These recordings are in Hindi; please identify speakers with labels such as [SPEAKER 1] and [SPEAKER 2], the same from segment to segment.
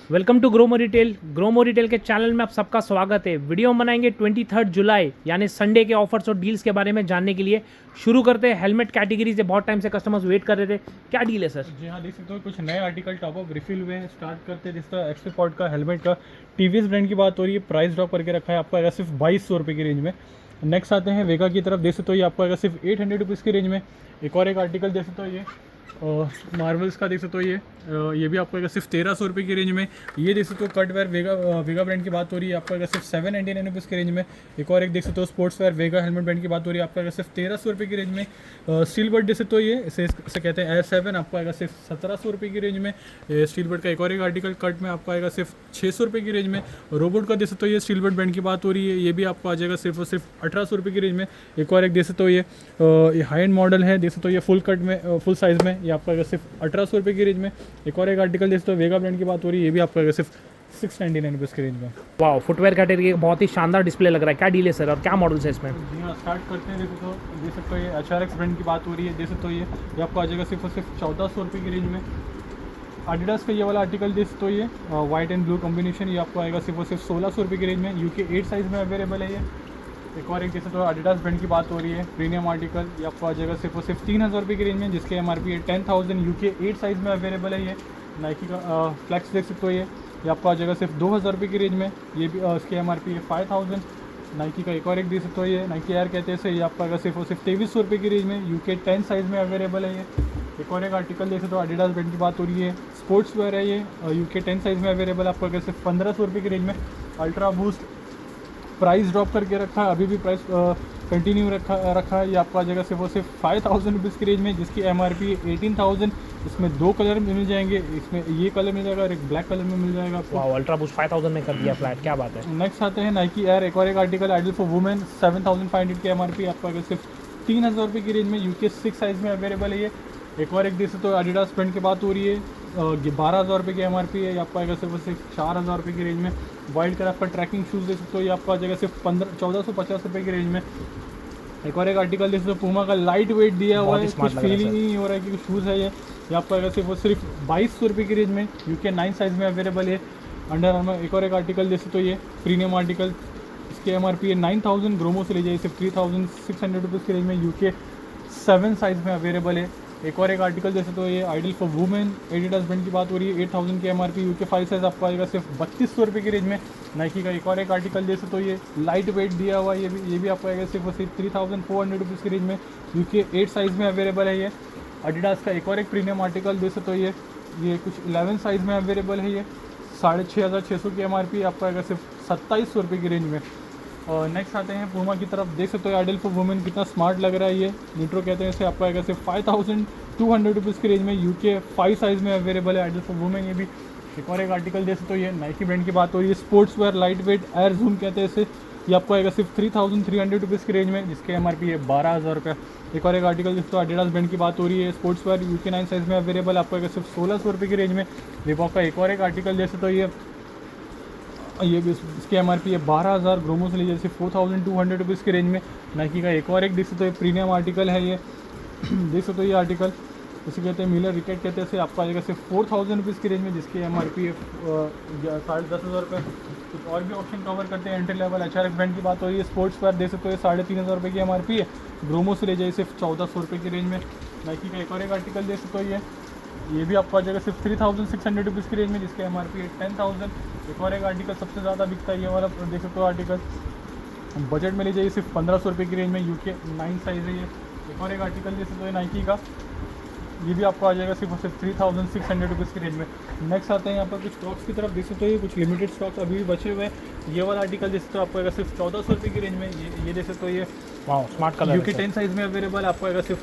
[SPEAKER 1] Welcome to Gromo retail. Gromo retail के चैनल में आप सबका स्वागत है। वीडियो हम बनाएंगे 23 जुलाई यानी संडे के ऑफर्स और डील्स के बारे में जानने के लिए। शुरू करते हैं हेलमेट कैटेगरी से। बहुत टाइम से कस्टमर्स वेट कर रहे थे, क्या डील है सर?
[SPEAKER 2] जी हाँ, देख सकते हो कुछ नए आर्टिकल टॉप अप रिफिल हुए हैं। स्टार्ट करते हैं जिसका एक्सपीपोर्ट का हेलमेट का टीवीएस ब्रांड की बात हो रही है। प्राइस ड्रॉप करके रखा है आपको आएगा सिर्फ 2200 रुपये की रेंज में। नेक्स्ट आते हैं वेगा की तरफ। देख सकते हो ये आपको आएगा सिर्फ 800 रुपीज़ की रेंज में। एक और एक आर्टिकल देख सकते हो ये मार्वल्स का देख सकते हो ये भी आपको आएगा सिर्फ 1300 रुपये की रेंज में। ये देख सकते हो कट वेयर वेगा ब्रांड की बात हो रही है, आपको आएगा सिर्फ 799 रुपीज़ की रेंज में। एक और एक देख सकते हो स्पोर्ट्स वेयर वेगा हेलमेट ब्रांड की बात हो रही है, आपको आएगा सिर्फ 1300 रुपये की रेंज में। स्टील बर्ड देख सकते हो ये इसे कहते हैं S7, आपको आएगा सिर्फ 1700 रुपये की रेंज में। स्टील बर्ड का एक और एक आर्टिकल कट में आपको आएगा सिर्फ 600 रुपये की रेंज में। रोबोट का देख सकते हो ये स्टील बर्ड ब्रांड की बात हो रही है, ये भी आपको आ जाएगा सिर्फ और सिर्फ 1800 रुपये की रेंज में। एक और एक देख सकते हो ये हाई एंड मॉडल है, देख सकते हो ये फुल कट में फुल साइज़ में, ये आपको आएगा सिर्फ 1800 रुपये की रेंज में। एक और एक आर्टिकल देख सकते हो वेगा ब्रांड की बात हो रही है, ये भी आपको आएगा सिर्फ 699 रुपीज़ की रेंज में।
[SPEAKER 1] वाह, फुटवेयर कैटेगरी का बहुत ही शानदार डिस्प्ले लग रहा है। क्या डील है सर और क्या मॉडल्स है इसमें?
[SPEAKER 2] जी हाँ, स्टार्ट करते हैं। देख सकते हो ये HRX ब्रांड की बात हो रही है, देख सकते हो ये आपको आ जाएगा सिर्फ और सिर्फ 1400 रुपये की रेंज में। एडिडास का ये वाला आर्टिकल देख सकते हो ये वाइट एंड ब्लू कॉम्बिनेशन, ये आपको आएगा सिर्फ और सिर्फ 1600 रुपये की रेंज में। UK 8 साइज़ में अवेलेबल है ये। एक और एक देख सकते हो एडिडास ब्रांड की बात हो रही है, प्रीमियम आर्टिकल, ये आपको आ जाएगा सिर्फ और सिर्फ 3000 रुपये की रेंज में, जिसके MRP है 10,000। UK 8 साइज़ में अवेलेबल है ये। नाइकी का फ्लैक्स देख सकते हो ये आपको आ जाएगा सिर्फ 2000 रुपये की रेंज में, ये भी इसके MRP है 5000। नाइकी का एक और एक देख सकते हो ये नाइकी एयर कहते हैं इसे, ये आपको आएगा सिर्फ और सिर्फ 2300 रुपये की रेंज में। UK 10 साइज़ में अवेलेबल है ये। एक और एक आर्टिकल देख सकते हो एडिडास ब्रांड की बात हो रही है, स्पोर्ट्स वेयर है ये, UK 10 साइज़ में अवेलेबल, आपको आएगा सिर्फ 1500 रुपये की रेंज में। अल्ट्रा बूस्ट प्राइस ड्रॉप करके रखा है, अभी भी प्राइस कंटिन्यू रखा है, ये आपको आ जाएगा सिर्फ और सिर्फ 5000 रुपीज़ की रेंज में, जिसकी MRP 18,000। इसमें 2 कलर मिल जाएंगे, इसमें ये कलर मिल जाएगा और एक ब्लैक कलर में मिल जाएगा आपको।
[SPEAKER 1] वाह, अल्ट्रा बूस्ट 5000 में कर दिया फ्लैट, क्या बात है।
[SPEAKER 2] नेक्स्ट आते हैं नाइकी एयर, एक और एक आर्टिकल आइडल फॉर वुमेन 7500 की MRP, आपको आएगा सिर्फ 3000 रुपये की रेंज में। UK 6 साइज़ में अवेलेबल है ये। एक और एक देख सकते हो एडिडास ब्रांड की बात हो रही है, 12,000 रुपये की MRP है, ये आपको आएगा सिर्फ 4000 रुपये की रेंज में। वाइल्ड क्राफ्ट का ट्रैकिंग शूज़ देख सकते हो, ये आपको आ जाएगा सिर्फ 1450 रुपये की रेंज में। एक और एक आर्टिकल देख सकते हो पूमा का लाइट वेट दिया हुआ है, कुछ फीलिंग ही नहीं हो रहा है कि शूज़ है ये आपको आएगा सिर्फ और सिर्फ 2200 रुपये की रेंज में। UK 9 साइज़ में अवेलेबल है। अंडर आर्मर एक और एक आर्टिकल देख सकते हो ये प्रीमियम आर्टिकल, इसके MRP है 9000, ग्रोमो से ले जाइए सिर्फ 3600 रुपीज़ की रेंज में। UK 7 साइज़ में अवेलेबल है। एक और एक आर्टिकल जैसे तो ये ideal for women Adidas brand की बात हो रही है, 8000 की MRP, UK 5 साइज़ आपको आएगा सिर्फ 3200 रुपये की रेंज में। नाइकी का एक और एक आर्टिकल जैसे तो ये लाइट वेट दिया हुआ है, ये भी आपको आएगा सिर्फ 3400 रुपीज़ की रेंज में। UK 8 साइज़ में अवेलेबल है ये। एडिडास का एक और एक प्रीमियम आर्टिकल जैसे तो ये कुछ 11 साइज़ में अवेलेबल है ये, 6600 की MRP, आपको आएगा सिर्फ 2700 रुपये की रेंज में। और नेक्स्ट आते हैं पूमा की तरफ। देख सकते हो आइडल फॉर वुमेन कितना स्मार्ट लग रहा है ये, न्यूट्रो कहते हैं इसे, आपको आएगा सिर्फ 5200 रुपीज़ की रेंज में। UK 5 साइज़ में अवेलेबल है आइडल फॉर वुमेन ये भी। एक और एक आर्टिकल देख सकते हो ये नाइकी ब्रांड की बात हो रही है, sports wear light weight air zoom कहते हैं इसे, ये आपको आएगा सिर्फ 3300 रुपीज़ की रेंज में, जिसके MRP है 12000 रुपये। एक और एक आर्टिकल जिसको एडिडास ब्रांड की बात हो रही है, स्पोर्ट्स वेयर UK 9 साइज़ में अवेलेबल, आपको आएगा सिर्फ 1600 रुपये की रेंज में। रिबॉक का एक और एक आर्टिकल जैसे तो ये भी इसकी MRP है 12000, ग्रोमो से लीजिए सिर्फ 4200 रुपीज़ की रेंज में। नाइकी का एक और एक देख सकते हो प्रीमियम आर्टिकल है ये देख सकते हो ये आर्टिकल, इसे कहते हैं मिलर रिकेट कहते हैं इसे, आपको आएगा सिर्फ 4000 रुपीज़ की रेंज में, जिसकी MRP है 10,500 रुपये। कुछ और भी ऑप्शन कवर करते हैं एंट्री लेवल। HRX ब्रांड की बात हो रही है, स्पोर्ट्स वेयर देख सकते हो 3500 रुपये की MRP है, ग्रोमो से ले जाइए सिर्फ 1400 रुपये की रेंज में। नाइकी का एक और एक आर्टिकल देख सकते हो ये भी आपको आ जाएगा सिर्फ 3600 रुपीज़ की रेंज में, जिसके MRP है 10,000। एक और एक आर्टिकल सबसे ज़्यादा बिकता है ये वाला देख सकते हो आर्टिकल, बजट में ले जाइए सिर्फ 1500 रुपये की रेंज में, UK 9 साइज़ है ये। एक और एक आर्टिकल देख सकते हो नाइकी का, ये भी आपको आ जाएगा सिर्फ 3600 रुपीज़ की रेंज में। नेक्स्ट आते हैं यहाँ पर कुछ स्टॉक्स की तरफ। देख सकते हो ये कुछ लिमिटेड स्टॉक्स अभी भी बचे हुए हैं। ये वाला आर्टिकल देख सकते हो आपको आएगा सिर्फ 1400 रुपये की रेंज में। ये देख सकते हो ये
[SPEAKER 1] स्मार्ट कलर
[SPEAKER 2] UK 10 साइज़ में अवेलेबल, आपको आएगा सिर्फ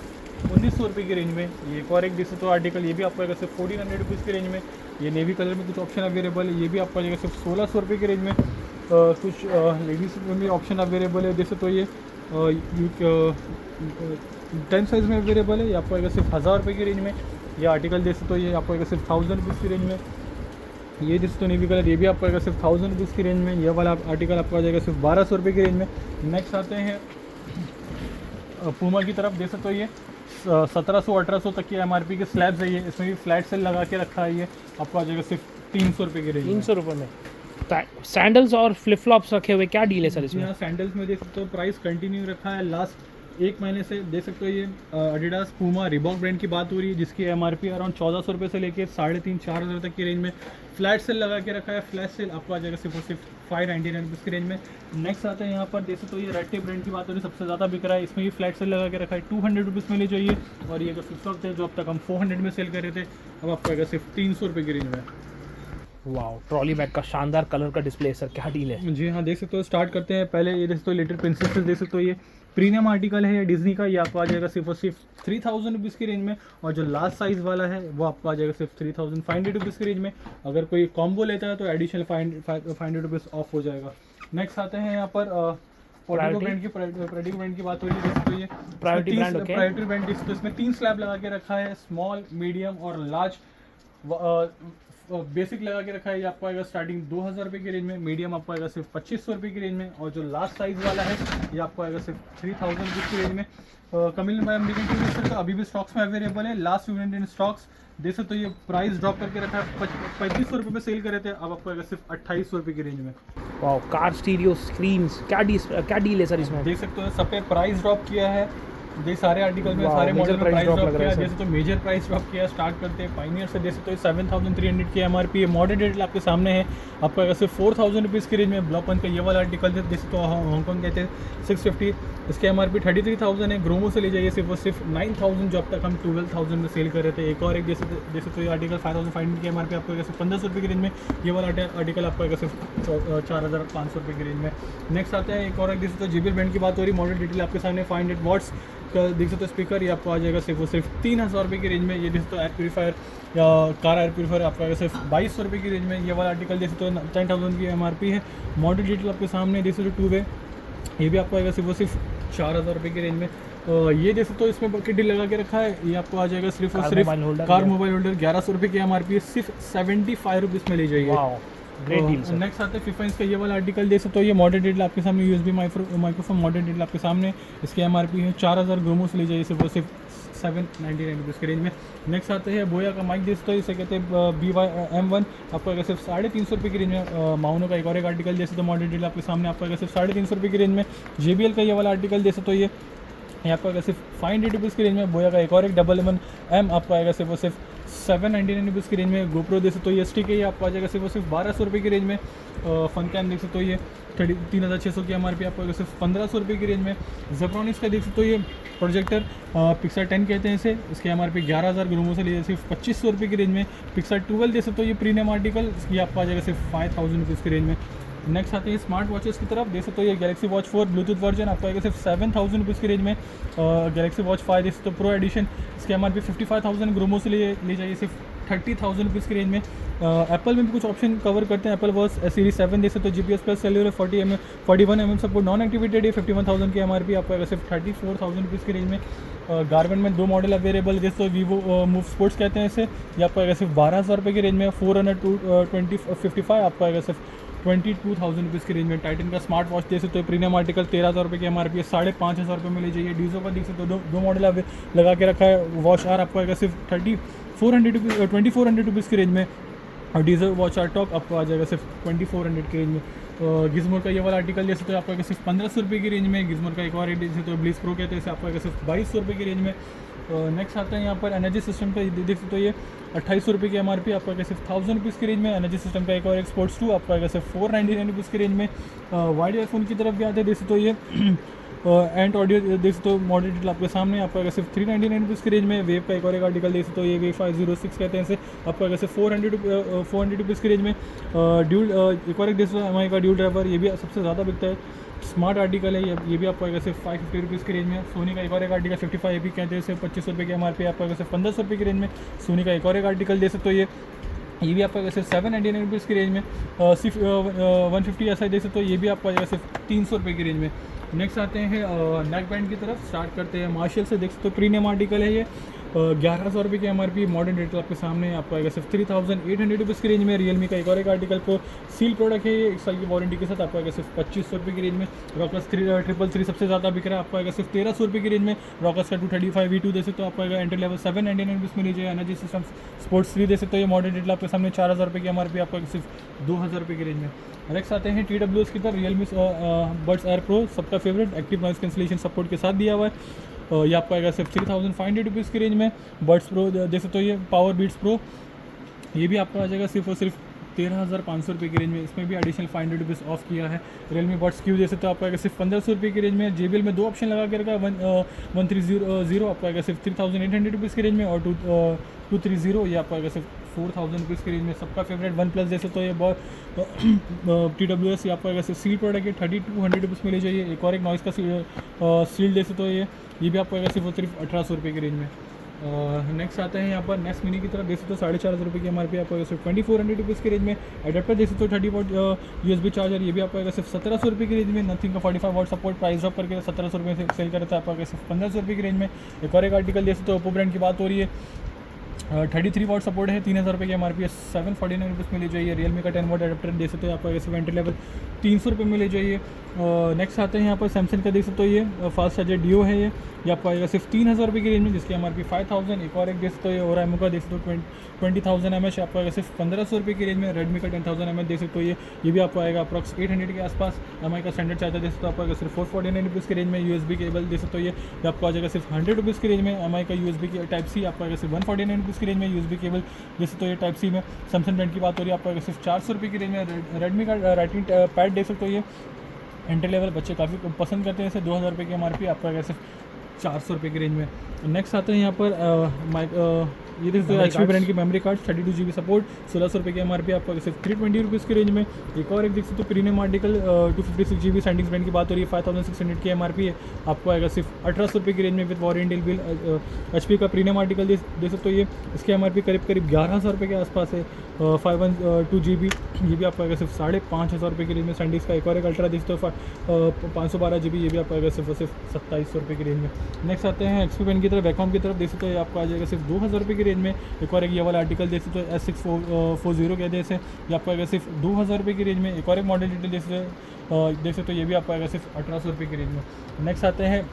[SPEAKER 2] 1900 रुपये की रेंज में। ये एक और एक देख सकते हो आर्टिकल, ये भी आपको आएगा सिर्फ 1400 रुपीज़ की रेंज में। ये नेवी कलर में कुछ ऑप्शन अवेलेबल है, ये भी आपको आ जाएगा सिर्फ 1600 रुपये की रेंज में। कुछ लेडीज़ में भी ऑप्शन अवेलेबल है, देख सकते हो ये 10 साइज़ में अवेलेबल है, ये आपको आएगा सिर्फ 1000 रुपये की रेंज में। ये आर्टिकल देख सकते हो ये आपको आएगा सिर्फ 1000 रुपीज़ की रेंज में। ये देख सकते हो नेवी कलर, ये भी आपको आएगा सिर्फ 1000 रुपीज़ की रेंज में। ये वाला आर्टिकल आपको आ जाएगा सिर्फ 1200 रुपये की रेंज में। नेक्स्ट आते हैं पूमा की तरफ। देख सकते हो ये 1700-1800 तक की MRP के स्लैब्स है ये, इसमें भी फ्लैट सेल लगा के रखा है ये, आपको आ जाएगा सिर्फ 300 रुपये की रेंज में।
[SPEAKER 1] 300 रुपये में। सैंडल्स और फ्लिप फ्लॉप्स रखे हुए, क्या डील है सर इसमें?
[SPEAKER 2] यहाँ सैंडल्स में देख सकते हो प्राइस कंटिन्यू रखा है लास्ट एक महीने से। देख सकते हो ये एडिडास, पूमा, रिबॉक ब्रांड की बात हो रही है, जिसकी एमआरपी अराउंड 1400 रुपये से लेके 3,500-4 हज़ार तक की रेंज में फ्लैट सेल लगा के रखा है। फ्लैट सेल आपको आ जाएगा सिर्फ और सिर्फ 599 रुपीज़ की रेंज में। नेक्स्ट आते हैं यहाँ पर देख सकते हो ये रेड टेप ब्रांड की बात हो रही है, सबसे ज़्यादा बिक रहा है, इसमें ये फ्लैट सेल लगा के रखा है 200 रुपीज़ में ले जाइए। और ये अगर फ्लिप फ्लॉप थे जो अब तक हम 400 में सेल कर रहे थे, अब आपको आएगा सिर्फ 300 रुपये की रेंज में।
[SPEAKER 1] वाओ, ट्रॉली बैग का शानदार कलर का डिस्प्ले सर, क्या डील है?
[SPEAKER 2] जी हाँ, देख सकते हो स्टार्ट करते हैं। पहले ये देख सकते हो लिटिल प्रिंसेस, देख सकते हो ये प्रीमियम आर्टिकल है डिज्नी का, ये आपको आ जाएगा सिर्फ और सिर्फ 3000 रुपीज़ की रेंज में। और जो लास्ट साइज़ वाला है वो आपको आ जाएगा सिर्फ 3500 रुपीज़ की रेंज में। अगर कोई कॉम्बो लेता है तो एडिशनल 500 रुपीज़ ऑफ हो जाएगा। नेक्स्ट आते हैं यहाँ पर प्रायोरिटी ब्रांड की बात हो रही है, तो ये
[SPEAKER 1] प्रायोरिटी
[SPEAKER 2] ब्रांड इसमें 3 स्लैब लगा के रखा है, स्मॉल, मीडियम और लार्ज। बेसिक लगा के रखा है, ये आपको आएगा स्टार्टिंग 2000 रुपये की रेंज में, मीडियम आपको आएगा सिर्फ 2500 रुपये की रेंज में, और जो लास्ट साइज़ वाला है ये आपको आएगा सिर्फ 3000 रुपीज़ की रेंज में। कमिल अमेरिकन टीवी सर अभी भी स्टॉक्स में अवेलेबल है, लास्ट यूनिट इन स्टॉक्स। देख सकते तो ये प्राइस ड्रॉप करके रखा है, 3500 रुपये में सेल कर रहे थे, अब आपको आएगा सिर्फ 2800 रुपये की रेंज में।
[SPEAKER 1] वाओ, कार स्टीरियो स्क्रीन्स, क्या डील है सर इसमें?
[SPEAKER 2] देख सकते हो सब पे प्राइस ड्रॉप किया है, ये सारे आर्टिकल में
[SPEAKER 1] वाह,
[SPEAKER 2] सारे मॉडल
[SPEAKER 1] major
[SPEAKER 2] में प्राइस
[SPEAKER 1] drop
[SPEAKER 2] ड्रॉप
[SPEAKER 1] लग
[SPEAKER 2] किया
[SPEAKER 1] रहा
[SPEAKER 2] है।
[SPEAKER 1] है
[SPEAKER 2] जैसे तो मेजर प्राइस ड्रॉप किया, स्टार्ट करते हैं पाइनियर से। देख सकते हो 7300 की एमआरपी है, मॉडर्न डिटेल आपके सामने है, आपको अगर सिर्फ 4000 रुपीज़ की रेंज में। ब्लॉपन का ये वाला आर्टिकल देख सकते हो, हांगकॉन्ग कहते हैं 650, इसकी एमआरपी 33,000 है। ग्रोमो से ले जाइए सिर्फ और सिर्फ 9000, जो अब तक हम 12,000 में सेल कर रहे थे। एक और एक जैसे तो ये आर्टिकल 5500 की एमआरपी आपको अगर सिर्फ 1500 रुपये की रेंज में, ये वाला आर्टिकल आपको अगर सिर्फ 4500 रुपये की रेंज में। नेक्स्ट आता है एक और एक, जैसे तो JBL ब्रांड की बात हो रही, मॉडल डिटेल आपके सामने 500 वॉट्स का देख सकते हो स्पीकर, ये आपको आ जाएगा सिर्फ और सिर्फ 3000 रुपये की रेंज में। ये देख सकते हो एयर प्यूरीफायर या कार एयर प्यूरीफायर आपको आएगा सिर्फ 2200 रुपये की रेंज में। ये वाला आर्टिकल देख सकते हो 10,000 की एमआरपी है, मॉडल डिटेल आपके सामने देख सकते हो 2 वे, ये भी आपको आएगा सिर्फ और सिर्फ 4000 रुपये की रेंज में। ये देख सकते हो इसमें बकेट डील लगा के रखा है, ये आपको आ जाएगा सिर्फ और सिर्फ कार मोबाइल होल्डर 1100 रुपये की एमआरपी है, सिर्फ 75 रुपीज़ में ले जाइए।
[SPEAKER 1] Great deal sir.
[SPEAKER 2] नेक्स्ट आते हैं FIFA इंच का ये वाला आर्टिकल देख सकते हो, ये मॉडल डिटेल आपके सामने, USB माइक्रोफोन मॉडल डिटेल आपके सामने, इसकी एमआरपी है 4000, ग्रोमो से ले जाइए सिर्फ और सिर्फ 799 रुपीज़ की रेंज में। नेक्स्ट आते हैं बोया का माइक देख सकते हो, इसे कहते हैं BY-M1, आपको अगर सिर्फ 350 रुपये की रेंज में। माउनो का एक और एक आर्टिकल देख सकते हो, मॉडल डिटेल आपके सामने, आपको अगर सिर्फ 350 रुपये की रेंज में। JBL का ये वाला आर्टिकल देख सकते हो, ये आपको अगर सिर्फ 500 रुपीज़ की रेंज में। बोया का एक और एक 11M आपको आएगा सिर्फ और सिर्फ 799 रुपीज़ की रेंज में। गोप्रो देख सकते हो, ये ST के, ये आपको आ जाएगा सिर्फ और सिर्फ 1200 रुपये की रेंज में। फन कैम देख सकते हो, ये 3600 की एमआरपी आपको आएगा सिर्फ 1500 रुपये की रेंज में। ज़ेब्रॉनिक्स का देख सकते हो, ये प्रोजेक्टर पिक्सल 10 कहते हैं इसे, इसकी एमआरपी 11,000, ग्रोमो से लिए सिर्फ 2500 रुपये की रेंज में। पिक्सल 12 देख सकते हो, ये प्रीमियम आर्टिकल, ये आपको आ जाएगा सिर्फ 5000 रुपीज़ की रेंज में। नेक्स्ट आते हैं स्मार्ट वॉचेस की तरफ, देख सकते हो ये गैलेक्सी वॉच 4 ब्लूटूथ वर्जन आपको आएगा सिर्फ 7000 रुपीज़ की रेंज में। गैलेक्सी वॉच 5 देख सकते हो प्रो एडिशन, इसकी एमआरपी 55,000, ग्रोमो से ले जाइए सिर्फ 30,000 रुपीज़ की रेंज में। एप्पल में भी कुछ ऑप्शन कवर करते हैं, एप्पल वॉच सीरीज 7 देख सकते हो, GPS plus cellular 41mm support, non activated, ये 51,000 की एमआरपी आपको आएगा सिर्फ 34,000 रुपीज़ की रेंज में। गारमेंट में 2 मॉडल अवेलेबल, जैसे वीवो मूव स्पोर्ट्स कहते हैं इसे, ये आपको आएगा सिर्फ 12,000 रुपये की रेंज में। 400-2055 आपको आएगा सिर्फ 22,000 रुपीज़ की रेंज में। टाइटन का स्मार्ट वॉच देख सकते हो, प्रीमियम आर्टिकल 13,000 रुपये की एमआरपी है, 5,500 रुपये में ले जाइए। डीजो का देख सकते हो, 2 मॉडल लगा के रखा है। वॉच आर आपको आएगा सिर्फ 2400 रुपीज़ की रेंज में, और डीजल वॉच आर टॉक आपको आ जाएगा सिर्फ 2400 की रेंज में। गिज़मोर का ये वाला आर्टिकल देख सकते हो, आपको आएगा सिर्फ 1500 रुपये की रेंज में। गिज़मोर का एक और देख सकते हो, ब्लिस प्रो कहते हैं इसे, आपको आएगा सिर्फ 2200 रुपये की रेंज में। नेक्स्ट आता है यहाँ पर एनर्जी सिस्टम का, देख सकते हो ये 2800 रुपये की एमआरपी आपको आएगा सिर्फ 1000 रुपीज़ की रेंज में। एनर्जी सिस्टम का एक और एक स्पोर्ट्स 2 आपको आएगा सिर्फ 499 रुपीज़ की रेंज में। वाइड एयरफोन की तरफ भी आते हैं, देख सकते हो ये एंड ऑडियो देख सकते हो, मॉडल डिटेल आपके सामने, आपको आएगा सिर्फ 399 रुपीज़ की रेंज में। वेव का एक और एक आर्टिकल देख सकते हो, ये वेव 506 कहते हैं इसे, आपको आएगा सिर्फ 400 रुपीज़ की रेंज में। ड्यूल एक और एक देख सकते हो, MI का ड्यूल ड्राइवर, ये भी सबसे ज़्यादा बिकता है, स्मार्ट आर्टिकल है ये भी आपको आएगा सिर्फ 550 रुपीज़ की रेंज में। सोनी का एक और एक आर्टिकल 55 AP कहते हैं इसे, 2500 रुपये की एमआरपी आपको आएगा सिर्फ 1500 रुपये की रेंज में। सोनी का एक और एक आर्टिकल देख सकते हो, ये भी आपको आएगा सिर्फ 799 रुपीज़ की रेंज में। सिर्फ 150 SI देख सकते हो, ये भी आपको आएगा सिर्फ 300 रुपये की रेंज में। नेक्स्ट आते हैं नेक बैंड की तरफ, स्टार्ट करते हैं मार्शल से। देख सकते हो प्रीमियम आर्टिकल है ये, 11,000 की MRP, मॉडर्न डिटेल आपके सामने आपको आएगा सिर्फ 3,800 रुपीज़ की रेंज में। रियलमी का एक और एक आर्टिकल को सील प्रोडक्ट है, ये 1 साल की वारंटी के साथ आपको आएगा सिर्फ 2,500 रुपये की रेंज में। रॉकस 333 सबसे ज़्यादा बिक रहा है, आपको आएगा सिर्फ 1,300 रुपये की रेंज में। रॉकस का 235 V2 दे सकते हो, आपको आएगा एंट्री लेवल 799 रुपीज़ में लीजिए। एनर्जी सिस्टम स्पोर्ट्स 3 दे सकते हो, ये मॉडर्न डिटेल आपके सामने 4,000 रुपये की MRP, आपको आएगा सिर्फ 2,000 रुपये की रेंज में। नेक्स्ट आते हैं TWS की तरफ। रियलमी बड्स एयर प्रो सबका favourite active noise cancellation support के साथ दिया हुआ है। ये आपको आएगा सिर्फ 3,500 रुपीज़ की रेंज में। बड्स प्रो जैसे तो ये पावर बीट्स प्रो, ये भी आपको आ जाएगा सिर्फ और सिर्फ 13,500 रुपये की रेंज में। इसमें भी एडिशनल 500 रुपीज़ ऑफ किया है। रियलमी बड्स क्यू जैसे तो आपको आएगा सिर्फ 1,500 रुपये की रेंज में। JBL में 2 ऑप्शन लगा के रखा है, 130 आपको आएगा सिर्फ 3,800 रुपीज़ की रेंज में, और 230 ये आपको आएगा सिर्फ 4,000 रुपीज़ की रेंज में। सबका फेवरेट वन प्लस जैसे तो ये बहुत TWS ये आपको आएगा सिर्फ सील प्रोडक्ट है, 3,200 रुपीज़ में ले जाइए। एक और एक नॉइस का सील जैसे तो ये भी आपको आएगा सिर्फ 1,800 रुपये की रेंज में। नेक्स्ट आते हैं यहाँ पर नेक्स्ट मिनी की तरफ। देख सकते हो 4,500 रुपये की MRP, आपको सिर्फ 2,400 रुपीज़ की रेंज में। एडेप्टर देख सकते हो 30 वॉट USB चार्जर, ये भी आपको आएगा सिर्फ 1,700 रुपये की रेंज में। नथिंग का 45 वॉट सपोर्ट प्राइस ड्रॉप करके 1,700 रुपये से सेल करता है, आपको आएगा सिर्फ 1,500 रुपये की रेंज में। एक और एक आर्टिकल देख सकते हो ओप्पो ब्रांड की बात हो रही है, 33 वॉट सपोर्ट है, 3,000 रुपये की MRP है, 749 रुपीज़ में ले जाइए। रियलमी का 10 वॉट एडेप्टर देख सकते हो, आपको आएगा सिर्फ एंट्री लेवल 300 रुपये में ले जाइए। नेक्स्ट आते हैं यहाँ पर सैमसंग का देख सकते हो, ये फास्ट चार्जर डियो है, ये आपको आएगा सिर्फ 3,000 रुपये की रेंज में, जिसकी MRP 5,000। एक और एक देख सकते हो, ये ओराइमो का देख सकते हो 20,000 mAh, आपको आएगा सिर्फ 1,500 रुपये की रेंज में। रेडमी का 10,000 mAh देख सकते हो, ये भी आपको आएगा अप्रॉक्स 800 के आसपास। MI का स्टैंडर्ड चार्जर देख सकते हो, आपको आएगा सिर्फ 449 रुपीज़ की रेंज में। USB केबल देख सकते हो, ये आपको आ जाएगा सिर्फ 100 रुपीज़ की रेंज में। MI का USB की टाइप C आपको आएगा सिर्फ 149 रुपीज़ की रेंज में। USB केबल देख सकते हो, ये टाइप C में। सैमसंग ब्रांड की बात हो रही है, आपको आएगा सिर्फ 400 रुपये की रेंज में। रेडमी का राइटिंग पैड देख सकते हो, ये एंट्री लेवल बच्चे काफ़ी पसंद करते हैं इसे। 2,000 रुपये की MRP, आपको आएगा सिर्फ 400 रुपये की रेंज में। नेक्स्ट आते हैं यहाँ पर ये देखते हो HP ब्रांड की मेमोरी कार्ड 32 GB सपोर्ट, 1,600 रुपये की MRP, आपको सिर्फ 320 रुपीज़ की रेंज में। एक और एक देख सकते हो प्रीमियम आर्टिकल 256 GB सैंडिंग्स ब्रांड की बात हो रही है, 5,600 की MRP है, आपको आएगा सिर्फ 1,800 रुपये की रेंज में विद वारंटी बिल। HP का प्रीमियम आर्टिकल देख सकते हो, ये इसकी MRP करीब 11,000 रुपये के आसपास है, 512 GB, ये भी आपको आएगा सिर्फ 5,500 रुपये की रेंज में। सैंडिक्स का एक और एक अल्ट्रा देख सकते हो 512 GB, ये भी आपको आएगा सिर्फ 2,700 रुपये की रेंज में। नेक्स्ट आते हैं XP पेन की तरफ, वैकॉम की तरफ देख सकते हो, आपको आ जाएगा सिर्फ 2,000 रुपये की रेंज में। एक और एक ये वाला आर्टिकल देख सकते हो S640 कहते हैं इसे, ये आपको आएगा सिर्फ 2,000 रुपये की रेंज में। एक और एक मॉडल डिटेल देख सकते हो, ये भी आपको आएगा सिर्फ 1,800 रुपये की रेंज में। नेक्स्ट आते हैं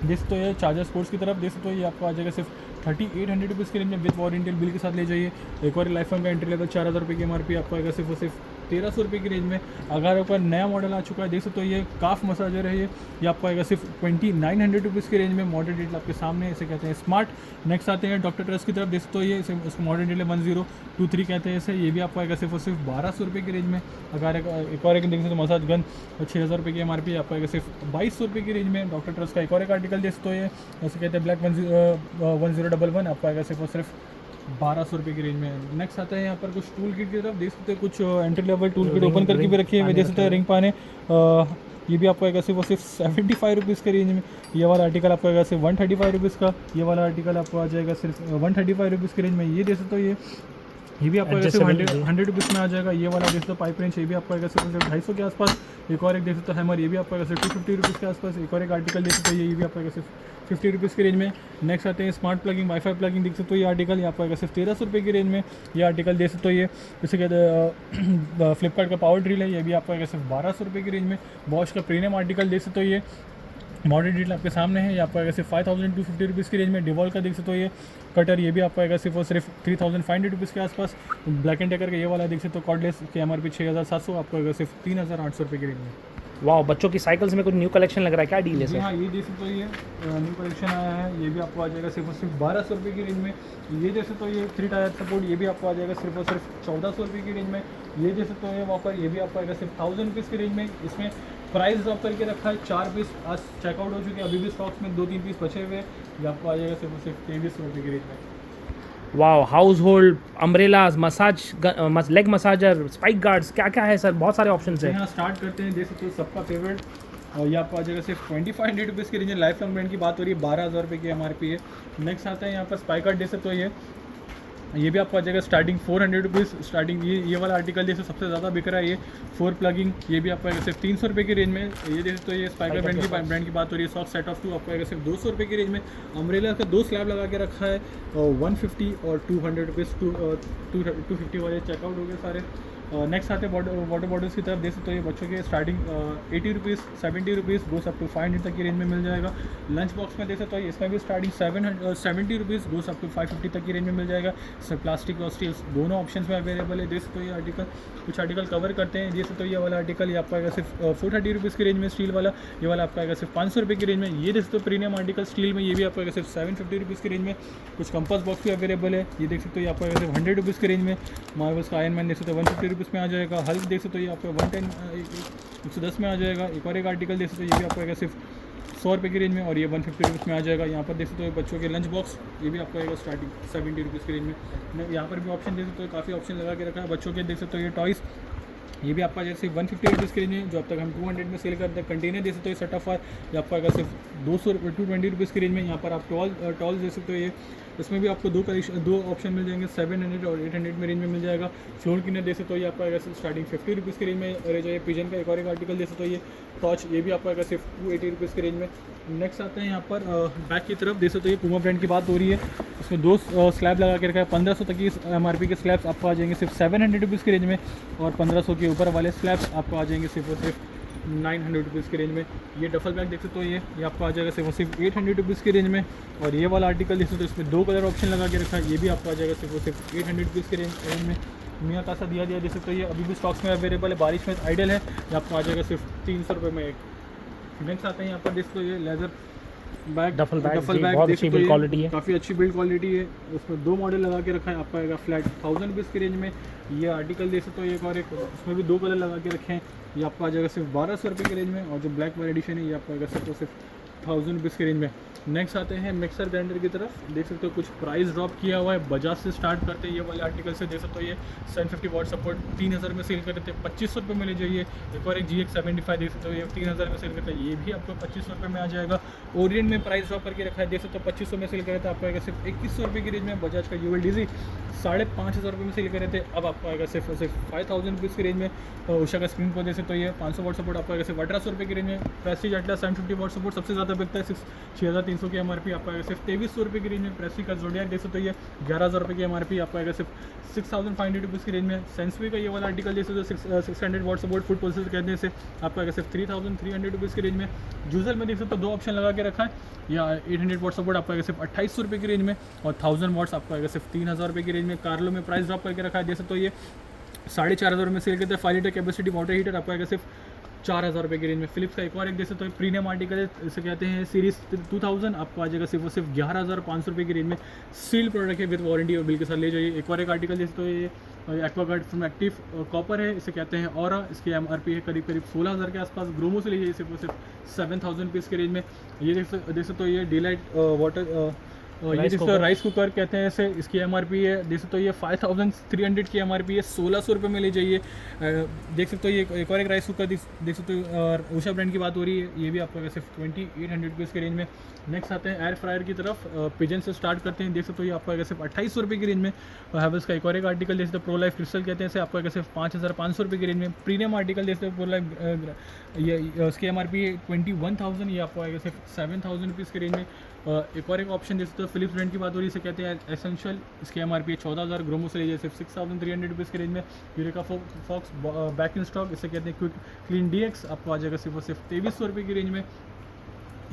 [SPEAKER 2] देख सकते हो ये चार्जर स्पोर्ट्स की तरफ, देख सकते हो ये आपको आ जाएगा सिर्फ 3,800 रुपीज़ की रेंज में विद वारंटी बिल के साथ ले जाइए। एक और लाइफ का एंट्री लेवल 4,000 रुपये की MRP, आपको आएगा सिर्फ 1,300 रुपये की रेंज में। अगर ऊपर नया मॉडल आ चुका है, देख सकते हो ये काफ मसाजर है, ये आपको आएगा सिर्फ 2,900 रुपीज़ की रेंज में। मॉडल डिटेल आपके सामने, इसे कहते हैं स्मार्ट। नेक्स्ट आते हैं डॉक्टर ट्रस्ट की तरफ, देख सकते हो ये इसको मॉडल डिटेल 1023 कहते हैं इसे, ये भी आपको आएगा सिर्फ 1,200 रुपये की रेंज में। अगर एक और एक देख सकते हो मसाज गन 6,000 रुपये की MRP, आपको आएगा सिर्फ 2,200 रुपये की रेंज में। डॉक्टर ट्रस्ट का एक और एक आर्टिकल देख सकते हो, ये ऐसे कहते हैं ब्लैक 1011, आपको आएगा सिर्फ 1,200 रुपये की रेंज में। नेक्स्ट आता है यहाँ पर कुछ टूल किट की तरफ, देख सकते हैं कुछ entry level tool kit open करके भी रखी है, देख सकते हैं रिंग पाने, ये भी आपको आएगा सिर्फ 75 रुपीज़ के रेंज में। ये वाला आर्टिकल आपको आएगा सिर्फ 135 रुपीज़ का, ये वाला आर्टिकल आपको आ जाएगा सिर्फ 135 रुपीज़ के रेंज में। ये देख सकते हो, ये भी आपको आएगा सिर्फ 100 रुपीज़ में आ जाएगा। ये वाला देख सकते हो पाइप रेंच, ये भी आपको आएगा सिर्फ 250 के आसपास। एक और एक देख सकते हो हैमर, ये भी आपको आएगा सिर्फ 250 रुपीज़ के आसपास। एक और एक आर्टिकल देख सकते हो, ये भी आपको आएगा सिर्फ 50 रुपीज़ की रेंज में। नेक्स्ट आते हैं स्मार्ट प्लगिंग वाईफाई प्लगिंग, देख सकते हो ये आर्टिकल, ये आपको आएगा सिर्फ 1,300 रुपये की रेंज में। ये आर्टिकल देख सकते हो, ये इसे कहते हैं फ्लिपकार्ट का पावर ड्रिल है, ये भी आपको आएगा सिर्फ 1,200 रुपये की रेंज में। बॉश का प्रीमियम आर्टिकल देख सकते हो, ये मॉडल डिटेल आपके सामने है, ये आपको आएगा सिर्फ 5,250 रुपीज़ की रेंज में। डिवॉल का देख सकते हो, ये कटर, ये भी आपको आएगा सिर्फ 3,500 रुपीज़ के आसपास। ब्लैक एंड टेकर का ये वाला देख सकते हो कॉर्डलेस की MRP 6,700, आपको आएगा सिर्फ 3,800 रुपये की रेंज में।
[SPEAKER 1] वाह, बच्चों की साइकिल्स में कुछ न्यू कलेक्शन लग रहा है, क्या डील है सर?
[SPEAKER 2] हाँ, ये देख सकते हो, ये न्यू कलेक्शन आया है, ये भी आपको आ जाएगा सिर्फ 1,200 रुपये की रेंज में। ये देख सकते हो, ये 3 टायर सपोर्ट, ये भी आपको आ जाएगा सिर्फ 1,400 रुपये की रेंज में। ये देख सकते हो, ये वॉकर, ये भी आपको आएगा सिर्फ 1,000 रुपीज़ की रेंज में। इसमें प्राइस ड्रॉप करके रखा है, 4 पीस आज चेकआउट हो चुके हैं, अभी भी स्टॉक्स में 2-3 पीस बचे हुए हैं। ये आपको आ जाएगा सिर्फ 2300 रुपये की रेंज में।
[SPEAKER 1] वाह, house hold umbrellas, massage leg massager, spike guards, क्या क्या है सर? बहुत सारे ऑप्शंस हैं।
[SPEAKER 2] यहाँ स्टार्ट करते हैं, देख सकते हो सबका फेवरेट, और ये आपको आ जाएगा सिर्फ 2,500 रुपीज़ की रेंज है। लाइफ लॉन्ग ब्रांड की बात हो रही है, 12,000 रुपये की MRP है। नेक्स्ट आता है यहाँ पर स्पाइक गार्ड, देख सकते हो, ये ये भी आपको आ जाएगा स्टार्टिंग 400 रुपीज़ स्टार्टिंग। ये वाला आर्टिकल जैसे सबसे ज़्यादा बिक रहा है ये 4 प्लगिंग, ये भी आपको आएगा सिर्फ 300 रुपये की रेंज में। ये जैसे तो ये स्पाइकर ब्रांड की बात हो रही है, सॉक्स सेट ऑफ 2 आपको आएगा सिर्फ 200 रुपये की रेंज में। अम्ब्रेला का 2 स्लैब लगा के रखा है 150 और 200 रुपीज़ 250 वाले चेकआउट हो गए सारे। नेक्स्ट आते हैं वाटर बॉटल्स की तरफ। देख सकते हो ये बच्चों के starting 80 rupees 70 rupees goes up to 500 तक की रेंज में मिल जाएगा। लंच बॉक्स में देख सकते हो इसमें भी starting 70 rupees goes up to 550 तक की रेंज में मिल जाएगा। इसमें प्लास्टिक और स्टील्स दोनों ऑप्शन में अवेलेबल है। देख सकते हो ये आर्टिकल कुछ आर्टिकल कवर करते हैं। देख सकते हो ये वाला आर्टिकल ये आपका आएगा सिर्फ 430 रुपीज़ की रेंज में स्टील वाला, ये वाला आपका आएगा सिर्फ 500 रुपये की रेंज में। ये देख सकते हो प्रीमियम आर्टिकल स्टील में, ये भी आपका आएगा सिर्फ 750 रुपीज़ की रेंज में। कुछ कंपास बॉक्स भी अवेलेबल है, ये देख सकते हो ये आपका आएगा सिर्फ 100 रुपीज़ की रेंज में। मार्वल्स का आयरन मैन देख सकते हो 150 रुपीज़ में आ जाएगा। हल्क देख सकते हो ये आपका 110 में आ जाएगा। एक और एक आर्टिकल देख सकते हो ये भी आपको आएगा सिर्फ 100 रुपये की रेंज में और ये 150 रुपीज़ में आ जाएगा। यहाँ पर देख सकते हो बच्चों के लंच बॉक्स, ये भी आपको आएगा स्टार्टिंग 70 रुपीज़ की रेंज में। यहाँ पर भी ऑप्शन देख सकते हो, काफ़ी ऑप्शन लगा के रखा है बच्चों के। देख सकते हो ये टॉयज़, ये भी आपका जैसे 150 रुपीज़ की रेंज में, जो अब तक हम 200 में सेल करते हैं। कंटेनर देख सकते हो सेट ऑफ ये आपका आएगा सिर्फ 220 रुपीज़ की रेंज में। यहाँ पर आप टॉल्स देख सकते हो ये, इसमें भी आपको दो ऑप्शन मिल जाएंगे, 700 और 800 में रेंज में मिल जाएगा। फ्लोर क्लीनर देख सकते हो ये आपका आएगा स्टार्टिंग 50 रुपीज़ की रेंज में। और जो ये पिजन का एक और एक आर्टिकल देख सकते हो ये टॉर्च, ये भी आपका आएगा सिर्फ 280 रुपीज़ की रेंज में। नेक्स्ट आते हैं यहाँ पर बैक की तरफ। देख सकते हो ये पूमा ब्रांड की बात हो रही है, इसमें 2 स्लैब लगा के रखा है। 1500 तक की MRP के स्लैब्स आपको आ जाएंगे सिर्फ 700 रुपीज़ की रेंज में और 1500 के ऊपर वाले स्लैब्स आपको आ जाएंगे सिर्फ 900 रुपीज़ की रेंज में। ये डफल बैग देख सकते हो ये आपको आ जाएगा सिर्फ 800 रुपीज़ की रेंज में। और ये वाला आर्टिकल देख सकते हो इसमें 2 कलर ऑप्शन लगा के रखा है, ये भी आपको आ जाएगा सिर्फ 800 रुपीज़ की रेंज में। मियाँ का सा दिया देख सकते हो ये अभी भी स्टॉक्स में अवेलेबल है, बारिश में आइडल है, ये आपको आ जाएगा सिर्फ 300 रुपये में एक। नेक्स्ट आते हैं यहाँ पर देख सकते हो ये लेदर बैग,
[SPEAKER 1] डफल बैग
[SPEAKER 2] बहुत अच्छी बिल्ड क्वालिटी है, काफ़ी अच्छी बिल्ड क्वालिटी है। उसमें 2 मॉडल लगा के रखा है, आपका आएगा फ्लैट 1000 रुपीज़ की रेंज में। ये आर्टिकल देख सकते हो एक और एक, उसमें भी 2 कलर लगा के रखे हैं, ये आपको आ जाएगा सिर्फ 1200 रुपये की रेंज में। और जो ब्लैक वाला एडिशन है ये आपको आएगा सिर्फ 1000 रुपीज़ की रेंज में। नेक्स्ट आते हैं मिक्सर ग्राइंडर की तरफ। देख सकते हो कुछ प्राइस ड्रॉप किया हुआ है, बजाज से स्टार्ट करते हैं ये वाले आर्टिकल से। देख सकते हो ये 750 वाट सपोर्ट 3000 में सेल करते हैं, 2500 रुपये में ले जाइए। एक और एक GX75 देख सकते हो ये 3000 में सेल करते हैं, ये भी आपको 2500 रुपये में आ जाएगा। ओरिएंट में प्राइस ड्रॉप करके रखा है, देख सकते हो 2500 में सेल कर रहे थे, आपको आएगा सिर्फ 2100 रुपये की रेंज में। बजाज का ULDZ 5500 रुपये में सेल कर रहे थे, अब आपको आएगा सिर्फ 5000 रुपीज़ की रेंज में। उषा का स्क्रीन पर देख सकते हो ये 500 वाट सपोर्ट आपको आएगा सिर्फ 1800 रुपये की रेंज में। प्रेस्टीज अटलास 750 वाट सपोर्ट सबसे ज़्यादा बिकता है, 6300 की MRP आपको आएगा सिर्फ 2300 रुपये की रेंज में। प्रेस्टीज का जोडियाक देख सकते हो ये 11000 रुपये की MRP आपको आएगा सिर्फ 6500 रुपीज़ की रेंज में। सेंसवी का ये वाला आर्टिकल देख सकते हो 600 वाट सपोर्ट फुट पल्सेस कहने से आपको आएगा सिर्फ 3300 रुपीज़ की रेंज में। जूजल में देख सकते हो 2 ऑप्शन लगा के रखा है, या 800 वाट सपोर्ट आपको आएगा सिर्फ 2800 रुपये की रेंज में और 1000 वाट्स आपको आएगा सिर्फ 3000 रुपये की रेंज में। कार्लो में प्राइस ड्रॉप करके रखा है, देख सकते हो ये 4500 में सेल करते हैं। 5 लीटर कैपेसिटी वाटर हीटर आपको आएगा सिर्फ 4000 रुपये की रेंज में। फिलिप्स का एक और एक देख सकते हो प्रीमियम आर्टिकल है, इसे कहते हैं सीरीज 2000 आपको आ जाएगा सिर्फ 11500 रुपये की रेंज में। सील प्रोडक्ट है विद वारंटी और बिल के साथ ले जाइए। एक और एक आर्टिकल देख सकते हो ये एक्वागार्ड फ्रॉम एक्टिव कॉपर है, इसे कहते हैं और इसकी MRP है करीब 16000 के आसपास। ग्रोमो से ले जाइए सिर्फ 7000 रुपीज़ की रेंज में। ये देख सकते हो ये डिलाइट वाटर ये जिसको राइस कुकर कहते हैं इसे, इसकी MRP है देख सकते हो ये 5300 की MRP है, 1600 रुपये में ले जाइए। देख सकते हो ये एक और एक राइस कुकर देख सकते हो उषा ब्रांड की बात हो रही है, ये भी आपको सिर्फ 2800 रुपीज़ के रेंज में। नेक्स्ट आते हैं एयर फ्रायर की तरफ। पिजन से स्टार्ट करते हैं, देख सकते हो ये आपको आएगा सिर्फ 2800 रुपये की रेंज में। हैवेल्स का एक और एक आर्टिकल देख सकते हो प्रो लाइफ क्रिस्टल कहते हैं इसे, आपको आएगा सिर्फ 5500 रुपये की रेंज में। प्रीमियम आर्टिकल देख सकते हो प्रो लाइफ, ये उसकी MRP 21000, ये आपको आएगा सिर्फ 7000 रुपीज़ की रेंज में। एक और एक ऑप्शन देख सकते हो फिलिप्स ब्रांड की बात हो रही है, इसे कहते हैं एसेंशियल, इसकी MRP 14000। ग्रोमो से लीजिए सिर्फ 6300 रुपीज़ की रेंज में। Eureka fox back in stock, इसे कहते हैं क्विक क्लीन DX, आपको आ जाएगा सिर्फ 2300 रुपये की रेंज में।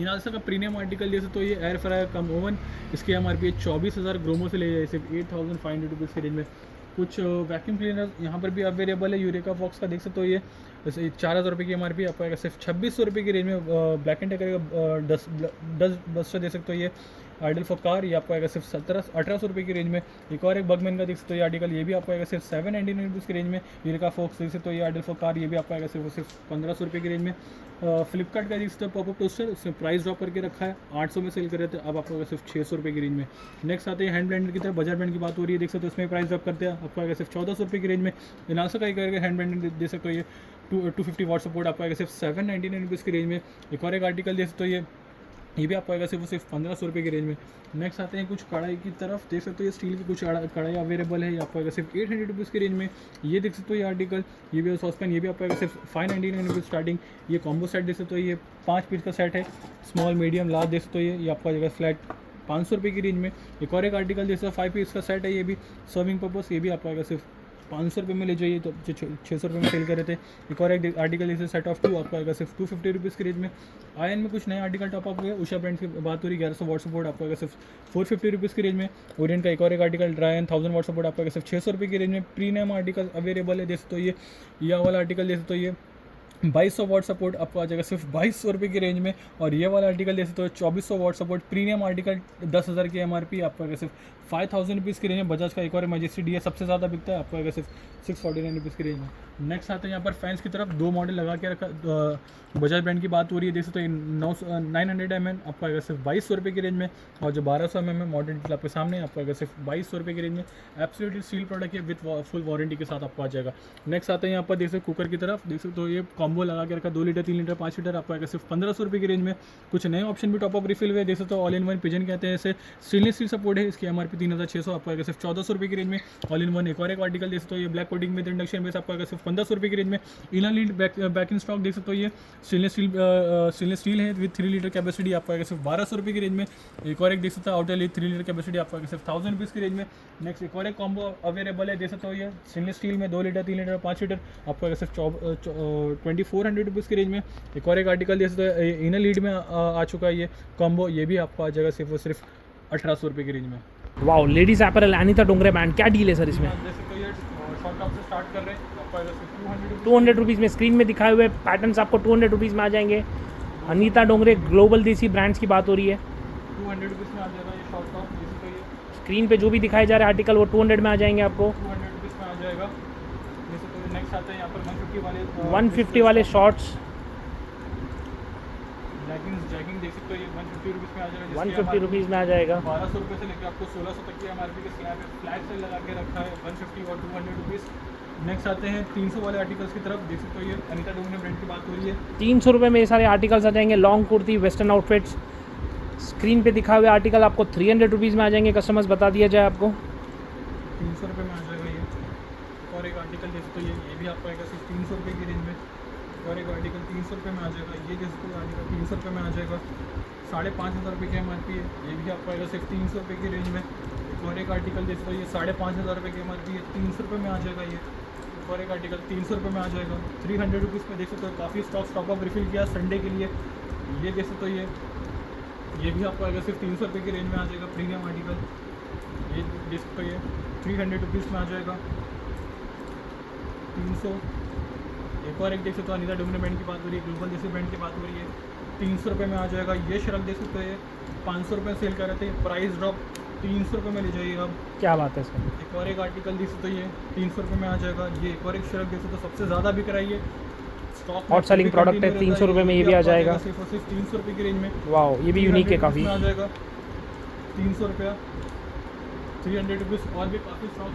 [SPEAKER 2] इनालसा का प्रीमियम आर्टिकल देख सकते हो ये एयर फ्रायर कम ओवन, इसकी MRP 24000। ग्रोमो से ले जाइए सिर्फ 8500 रुपीज़ की रेंज में। कुछ वैक्यूम क्लीनर यहाँ पर भी अवेलेबल है, यूरेका फॉक्स का देख सकते हो ये 4000 रुपये की MRP आपको आएगा सिर्फ 2600 रुपये की रेंज में। Black and taker dust buster देख सकते हो ये आइडल फॉर कार, ये आपको आएगा सिर्फ 1800 रुपये की रेंज में। एक और एक बगमैन का देख सकते हो ये आर्टिकल, ये भी आपको आएगा सिर्फ 799 रुपीज़ की रेंज में। यूरेका फॉक्स देख सकते हो ये आइडल फॉर कार, ये भी आपको आएगा सिर्फ 1500 रुपये की रेंज में। फ्लिपकार्ट का देख सकते हो पॉपअप टोस्टर, उसमें प्राइस ड्रॉप करके रखा है, 800 में सेल कर रहे थे, अब आपको आएगा सिर्फ 600 रुपये की रेंज में। नेक्स्ट आते हैं हैंड ब्लेंडर की तरफ। बजाज ब्रांड की बात हो रही है, देख सकते हो उसमें प्राइस ड्रॉप करते हैं, आपको आएगा सिर्फ 1400 रुपये की रेंज में। इनालसा का एक हैंड ब्लेंडर देख सकते हो ये 250 वाट सपोर्ट आपको आएगा सिर्फ 799 रुपीज़ की रेंज में। एक और एक आर्टिकल देख सकते हो ये ये भी आपको आएगा सिर्फ 1500 रुपये की रेंज में। नेक्स्ट आते हैं कुछ कढ़ाई की तरफ, देख सकते हो ये स्टील की कुछ कढ़ाई अवेलेबल है, ये आपको आएगा सिर्फ 800 रुपीज़ की रेंज में। ये देख सकते हो ये आर्टिकल, ये भी सॉसपैन, ये भी आपको आएगा सिर्फ 599 रुपीज़ स्टार्टिंग। ये कॉम्बो सेट देख सकते हो, ये 5 पीस का सेट है, स्मॉल मीडियम लार्ज देख सकते हो, ये आपको आ जाएगा फ्लैट 500 रुपये की रेंज में। एक और एक आर्टिकल जैसे 5 पीस का सेट है, ये भी सर्विंग पर्पस, ये भी आपको आएगा सिर्फ 500 रुपये में ले जाइए, तो 600 रुपये में सेल कर रहे थे। एक और एक आर्टिकल जैसे सेट ऑफ 2 आपको आएगा सिर्फ 250 रुपीज़ की रेंज में। आयन में कुछ नए आर्टिकल टॉप अप हुए, उषा ब्रांड की बात हो रही, 1100 वाट सपोर्ट आपको आएगा सिर्फ 450 रुपीज़ की रेंज में। ओरिएंट का एक और एक आर्टिकल ड्रायन 1000 वाट सपोर्ट आपको आएगा सिर्फ 600 रुपये की रेंज में। प्रीमियम आर्टिकल अवेलेबल है, जैसे तो ये वाला आर्टिकल जैसे तो ये 2200 वाट सपोर्ट आपको आ जाएगा सिर्फ 2200 रुपये की रेंज में। और ये वाला आर्टिकल जैसे तो 2400 वाट सपोर्ट प्रीमियम आर्टिकल 10,000 की MRP आपको आएगा सिर्फ 5000 रुपीज़ की रेंज में। बजाज का एक और मैजेस्टी डी सबसे ज़्यादा बिकता है, आपको आएगा सिर्फ 649 रुपीज़ की रेंज में। नेक्स्ट आते हैं यहाँ पर फैंस की तरफ, 2 मॉडल लगा के रखा, बजाज ब्रांड की बात हो रही है, जैसे तो 900 ml आपको आएगा सिर्फ 2200 रुपये की रेंज में। और जो 1200 ml मॉडल आपके सामने आपको आएगा सिर्फ 2200 रुपये की रेंज में। एब्सोल्युटली स्टील प्रोडक्ट है, विद फुल वारंटी के साथ आपको आ जाएगा। नेक्स्ट आते हैं यहाँ पर देख सकते कुकर की तरफ, देख सकते हो ये कॉम्बो लगा के रखा, 2 लीटर 3 लीटर 5 लीटर आपको आएगा सिर्फ 1500 रुपये की रेंज में। कुछ नए ऑप्शन भी टॉप अप रिफिल हुए, देख सकते हो ऑल इन वन पिजन कहते हैं इसे, स्टेनलेस स्टील सपोर्ट है, इसकी MRP 3600 आपको आएगा सिर्फ 1400 रुपये की रेंज में। ऑल इन वन एक और एक आर्टिकल देख सकते हो, ये black coating with induction base आपको आएगा सिर्फ 1500 रुपये की रेंज में। Inner lead back in stock देख सकते हो, ये स्टेनलेस स्टील है विद 3 लीटर कैपेसिटी आपको आएगा सिर्फ 1200 रुपये की रेंज में। एक और एक देख सकते हो आउटर लीड 3 लीटर कैपेसिटी आपको आएगा सिर्फ 1000 रुपीज़ की रेंज में। नेक्स्ट एक और एक कॉम्बो अवेलेबल है, देख सकते हो ये स्टेनलेस स्टील में 2 लीटर 3 लीटर 5 लीटर आपको आएगा सिर्फ 2400 रुपीज़ की रेंज में। एक और एक आर्टिकल देख सकते हो इनर लीड में आ चुका है ये कॉम्बो, ये भी आपको आ जाएगा सिर्फ और सिर्फ 1800 रुपये की रेंज में।
[SPEAKER 1] Wow, ladies apparel Anita Dongre brand, क्या डील है सर इसमें?
[SPEAKER 2] जैसे तो ये शॉर्ट टॉप से स्टार्ट कर रहे हैं, आपको आएगा सिर्फ
[SPEAKER 1] 200 रुपीज़ में। स्क्रीन में दिखाए हुए पैटर्न्स आपको 200 रुपीज़ में आ जाएंगे। अनीता डोंगरे ग्लोबल देसी ब्रांड्स की बात हो रही है,
[SPEAKER 2] 200 रुपीज़ में आ जाएगा ये शॉर्ट टॉप। जैसे तो ये
[SPEAKER 1] स्क्रीन पे जो भी दिखाए जा रहे हैं आर्टिकल वो 200 में आ जाएंगे आपको।
[SPEAKER 2] 200 रुपीज़ में आ जाएगा। जैसे तो नेक्स्ट आता है यहाँ पर 150
[SPEAKER 1] वाले शॉर्ट्स,
[SPEAKER 2] जैगिंग देख सकते हो, ये 150 रुपीज़ में आ जाएगा।
[SPEAKER 1] 150 रुपीज़ में आ जाएगा।
[SPEAKER 2] 1200 रुपये से लेकर आपको 1600 तक की MRP के स्लैब है, फ्लैट सेल लगा के रखा है 150 और 200 रुपीज़। नेक्स्ट आते हैं 300 वाले आर्टिकल्स की तरफ, देख सकते हो ये अनीता डोंगरे ब्रांड की बात हो रही है।
[SPEAKER 1] 300 रुपये में ये सारे आर्टिकल्स आ जाएंगे। Long kurti, western outfits, screen पे दिखाए हुए आर्टिकल आपको 300 रुपीज़ में आ जाएंगे। कस्टमर्स बता दिया जाए आपको
[SPEAKER 2] 300 रुपये में आ जाएगा ये। और एक आर्टिकल देख सकते हो ये भी आपको आएगा सिर्फ 300 रुपये की रेंज में। और एक आर्टिकल 300 रुपये में आ जाएगा, ये देख सकते हो आर्टिकल 300 रुपये में आ जाएगा। 5500 रुपये की MRP है, ये भी आपको आएगा सिर्फ 300 रुपये की रेंज में। और एक आर्टिकल देख सकते हो ये 5500 रुपये की MRP है, 300 रुपये में आ जाएगा ये। और एक आर्टिकल 300 रुपये में आ जाएगा। 300 रुपीज़ में देख सकते हो काफ़ी स्टॉक अप रिफिल किया संडे के लिए। ये देख सकते हो ये भी आपको आएगा सिर्फ 300 रुपये की रेंज में आ जाएगा। प्रीमियम आर्टिकल ये देख सकते हो ये 300 रुपीज़ में आ जाएगा। 300। एक और एक देख सकते हो अनीता डोंगरे ब्रांड की बात हो रही है, ग्लोबल देसी ब्रांड की बात हो रही है, 300 रुपये में आ जाएगा। ये शर्ट देख सकते हो ये 500 रुपये सेल कर रहे थे, प्राइस ड्रॉप 300 रुपये में ले जाइए अब।
[SPEAKER 1] क्या बात है इसमें?
[SPEAKER 2] एक और एक आर्टिकल देख सकते हो ये 300 रुपये में आ जाएगा। ये एक और एक शर्ट देख सकते हो सबसे ज़्यादा बिक रहा है, ये स्टॉक
[SPEAKER 1] हॉट सेलिंग प्रोडक्ट है। 300 रुपये में ये भी आ जाएगा।
[SPEAKER 2] सिर्फ और सिर्फ 300 रुपये की रेंज में।
[SPEAKER 1] वाओ, ये भी यूनिक है काफ़ी।
[SPEAKER 2] आ जाएगा 300 रुपया, 300 रुपीज़। और भी काफ़ी स्टॉक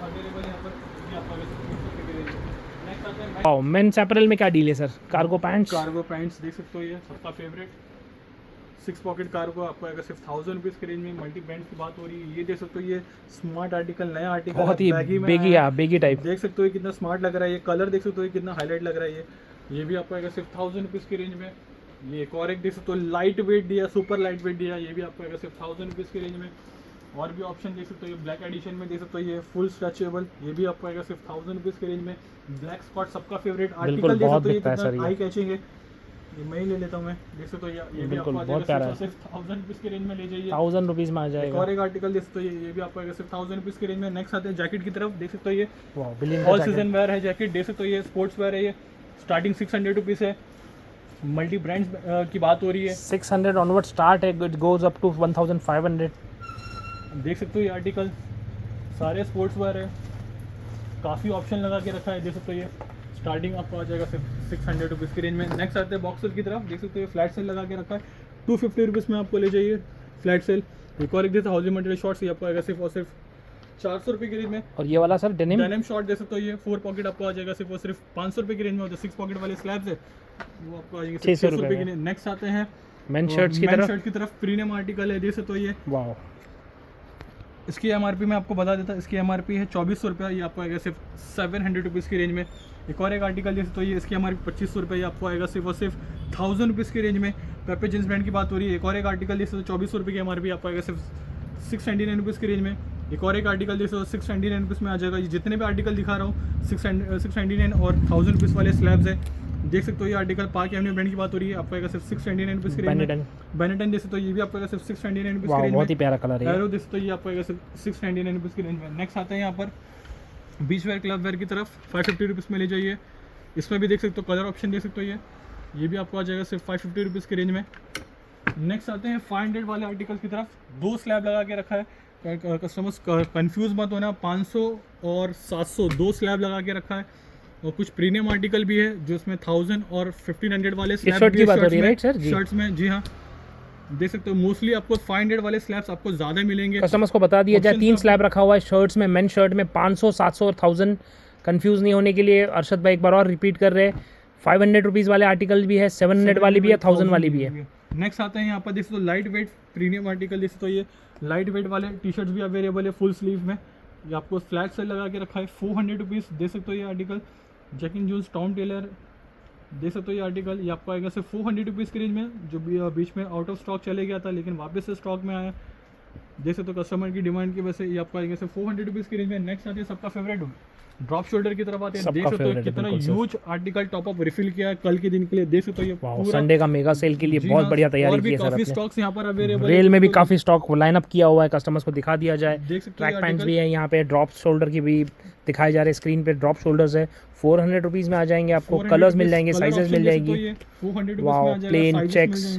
[SPEAKER 2] अवेलेबल है यहाँ पर, ये आपका 300 रुपये की रेंज में। नेक्स्ट आता है
[SPEAKER 1] वाओ, मेंस अपैरल में क्या डील है sir? Cargo pants,
[SPEAKER 2] cargo pants देख सकते हो ये सबका फेवरेट 6 पॉकेट कार्गो आपको आएगा सिर्फ 1000 रुपीज़ की रेंज में। मल्टी ब्रांड्स की बात हो रही है, ये देख सकते हो ये स्मार्ट आर्टिकल, नया आर्टिकल,
[SPEAKER 1] बहुत ही बेगी टाइप।
[SPEAKER 2] देख सकते हो ये कितना स्मार्ट लग रहा है। ये कलर देख सकते हो ये कितना हाईलाइट लग रहा है। ये भी आपको आएगा सिर्फ 1000 रुपीज़ की रेंज में। ये एक और एक देख सकते हो लाइट वेट दिया, सुपर लाइट वेट दिया, ये भी आपको आएगा सिर्फ 1000 रुपीज़ की रेंज में। और भी ऑप्शन देख सकते हो ये ब्लैक एडिशन में देख सकते हो ये फुल स्ट्रेचेबल, ये भी आपको आएगा सिर्फ 1000 रुपीज़ की रेंज में। ब्लैक स्कॉट सबका फेवरेट आर्टिकल देख सकते हो, ये कितना आई कैचिंग है। ये मैं ही ले लेता हूँ मैं, देख सकते हो ये भी आपको आ जाएगा सिर्फ 1000 रुपीज़ की रेंज में ले जाइए।
[SPEAKER 1] 1000 रुपीज़ में आ जाएगा।
[SPEAKER 2] और एक आर्टिकल देख सकते हो ये भी आपको आएगा सिर्फ 1000 रुपीज़ की रेंज में। नेक्स्ट आते हैं जैकेट की तरफ, देख सकते हो ये ऑल सीजन वेयर है जैकेट, देख सकते हो ये स्पोर्ट्स वेयर है। ये स्टार्टिंग 600 रुपीज़ है। मल्टी ब्रांड्स की बात हो रही है,
[SPEAKER 1] 600 ऑनवर्ड स्टार्ट है, इट गोज अप टू 1500।
[SPEAKER 2] देख सकते हो ये आर्टिकल सारे स्पोर्ट्स वेयर है, काफ़ी ऑप्शन लगा के रखा है। देख सकते हो ये स्टार्टिंग आपको आ जाएगा सिर्फ 600 रुपीज़ की रेंज में। नेक्स्ट आते हैं बॉक्सर की तरफ, देख सकते हो ये फ्लैट सेल लगा के रखा है, 250 रुपीज़ में आपको ले जाइए फ्लैट सेल। एक और एक जैसे हाउसिंग मटेरियल शॉर्ट्स, ये आपको आएगा सिर्फ और सिर्फ 400 रुपये की रेंज में।
[SPEAKER 1] और ये वाला सर डेनिम
[SPEAKER 2] शॉर्ट देख सकते हो ये 4 पॉकेट आपको आ जाएगा सिर्फ और सिर्फ 500 रुपये की रेंज में। और जो 6 पॉकेट वाले स्लैब्स है वो आपको आ जाएंगे 600 रुपये की रेंज। नेक्स्ट आते हैं
[SPEAKER 1] मेन शर्ट्स की तरफ,
[SPEAKER 2] शर्ट की तरफ प्रीमियम आर्टिकल है, जैसे तो ये
[SPEAKER 1] वाह
[SPEAKER 2] इसकी एमआरपी मैं आपको बता देता, इसकी एमआरपी है 2400 रुपये, ये आपको आएगा सिर्फ 700 रुपीज़ की रेंज में। एक और एक आर्टिकल जैसे तो ये इसकी एमआरपी 2500 रुपये, ये आपको आएगा सिर्फ और सिर्फ 1000 रुपीज़ की रेंज में। पेपे जींस ब्रांड की बात हो रही है। एक और एक आर्टिकल जैसे तो 2400 रुपये की एमआरपी आपको आएगा सिर्फ 699 रुपीज़ की रेंज में। एक और एक आर्टिकल जैसे 699 रुपीज़ में आ जाएगा। ये जितने भी आर्टिकल दिखा रहा हूँ 699 और 1000 रुपीज़ वाले स्लैब्स है, देख सकते हो। ये आर्टिकल पार्क एवेन्यू ब्रांड की बात हो रही है, आपको आएगा सिर्फ 699 रुपीज़ की रेंज में। बेनेटन जैसे तो ये भी आपको आएगा सिर्फ 699 रुपीज़ की रेंज में।
[SPEAKER 1] बहुत ही प्यारा कलर है।
[SPEAKER 2] एरो जैसे तो ये आपको आएगा सिर्फ 699 रुपीज़ की रेंज में। नेक्स्ट आता है यहाँ पर बीच वेयर क्लब वेयर की तरफ, 550 रुपीज़ में ले जाइए। इसमें भी देख सकते हो कलर ऑप्शन देख सकते हो, ये भी आपको आ जाएगा सिर्फ 550 रुपीज़ की रेंज में। नेक्स्ट आते हैं 500 वाले आर्टिकल की तरफ। 2 स्लैब लगा के रखा है, कस्टमर्स कंफ्यूज मत होना, 500 और 700 2 स्लैब लगा के रखा है। और कुछ प्रीमियम आर्टिकल भी है जो इसमें 1000 और 1500 वाले स्लैब
[SPEAKER 1] शर्ट की बात हो रही है, राइट सर?
[SPEAKER 2] शर्ट्स में जी हाँ, देख सकते हो। मोस्टली आपको 500 वाले स्लैब्स आपको ज़्यादा मिलेंगे।
[SPEAKER 1] कस्टमर्स को बता दिया जाए 3 स्लैब रखा हुआ है शर्ट्स में। मेन शर्ट में 500, 700 और 1000, कंफ्यूज नहीं होने के लिए अरशद भाई एक बार और रिपीट कर रहे हैं। 500 रुपीज़ वाले आर्टिकल भी है, 700 वाली भी है, 1000 वाली भी है।
[SPEAKER 2] नेक्स्ट आते हैं यहाँ पर जैसे तो लाइट वेट प्रीमियम आर्टिकल, जैसे तो ये लाइट वेट वाले टी शर्ट्स भी अवेलेबल है फुल स्लीव में। ये आपको फ्लैट सेल लगा के रखा है, 400 रुपीज़ दे सकते हो। ये आर्टिकल जैक एंड जूस टॉम टेलर दे सकते हो। ये आर्टिकल ये आपको आएगा सिर्फ 400 रुपीज़ की रेंज में, जो बीच में आउट ऑफ स्टॉक चले गया था लेकिन वापस से स्टॉक में आया। देख सकते हो कस्टमर की डिमांड की वजह से ये आपको आएगा सिर्फ 400 रुपीज़ की रेंज में। नेक्स्ट आते हैं सबका फेवरेट ड्रॉप शोल्डर की तरफ आते हैं। देख सकते हो कितना huge article top up refill किया है कल के दिन के लिए। देख सकते हो ये पूरा
[SPEAKER 1] संडे का मेगा सेल के लिए बहुत बढ़िया तैयारी की है सर।
[SPEAKER 2] काफी स्टॉक्स यहाँ पर अवेलेबल,
[SPEAKER 1] रेल में भी काफी स्टॉक लाइन अप किया हुआ है, कस्टमर्स को दिखा दिया जाए।
[SPEAKER 2] देख सकते
[SPEAKER 1] ट्रैक पैंट्स भी है यहाँ पे, ड्रॉप शोल्डर की भी दिखाए जा रहे हैं स्क्रीन पे। ड्रॉप शोल्डर्स है 400 रुपीज़ में आ जाएंगे आपको। कलर्स मिल जाएंगे, साइजेस मिल जाएगी।
[SPEAKER 2] 400
[SPEAKER 1] वाओ, प्लेन चेक्स,